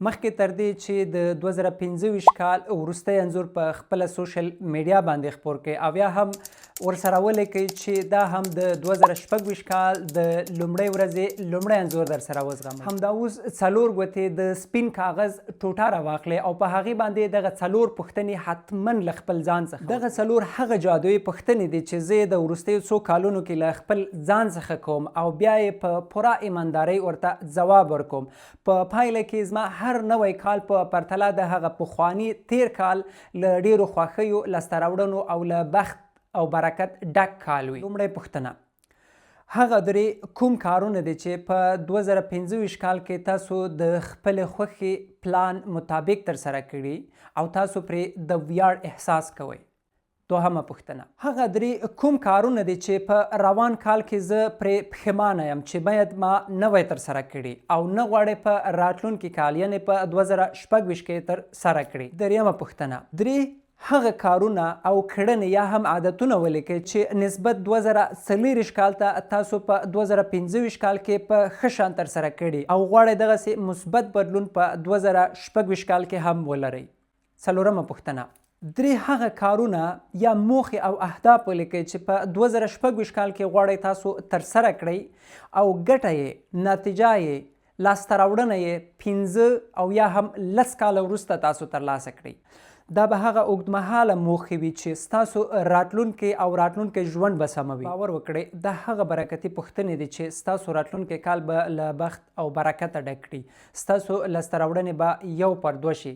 مخکې تر دې چې د 2025 کال وروستی انځور په خپله سوشل میډیا باندې خپور کړئ او یا هم ورسره ولیکئ چې دا هم د 2026 کال د لومړۍ ورځې لومړی انځور در سره وزغمئ. همدا اوس 4 ګوتې د سپین کاغذ ټوټه راواخلئ او په هغې باندې دغه 4 پوښتنې حتما له خپل ځان څخه دغه 4 هغه جادویي پوښتنې دي چې زه د وروستیو څو کالونو کې له خپل ځان څخه کوم او بیا یې په پوره ایماندارۍ ورته ځواب ورکوم. په پایله کې زما هر نوی کال په پرتله د هغه پخواني تیر کال له ډېرو خوښیو، لاسته راوړنو او له بخت او برکت ډک کال وي. لومړۍ پوښتنه: هغه درې کوم کارونه دي چې په 2025 کال کې تاسو د خپلې خوښې پلان مطابق ترسره کړي او تاسو پرې د ویاړ احساس کوئ؟ دوهمه پوښتنه: هغه درې کوم کارونه دي چې په روان کال کې زه پرې پښیمانه یم چې باید ما نوی ترسره کړي او نه غواړئ په راتلونکي کال یعنې په 2026 کې ترسره کړي؟ دریمه پوښتنه: درې هغه کارونه او کړنې یا هم عادتونه ولیکئ چې نسبت 2024 کال ته تاسو په 2025 کال کې په ښه شان ترسره کړي او غواړئ دغسې مثبت بدلون په 2026 کال کې هم ولرئ. څلورمه پوښتنه: درې هغه کارونه یا موخې او اهداف ولیکئ چې په 2026 کال کې غواړئ تاسو ترسره کړئ او ګټه یې، نتیجه یې، لاسته راوړنه یې 15 او یا هم 10 کاله وروسته تاسو ترلاسه کړئ. دا به هغه اوږدمهاله موخې وي چې ستاسو راتلونکی او راتلونکی ژوند به سموي. باور وکړئ دا هغه برکتي پوښتنې دي چې ستاسو راتلونکی کال به له بخت او برکته ډک کړي. ستاسو لاسته راوړنې به یو پر دوه شي.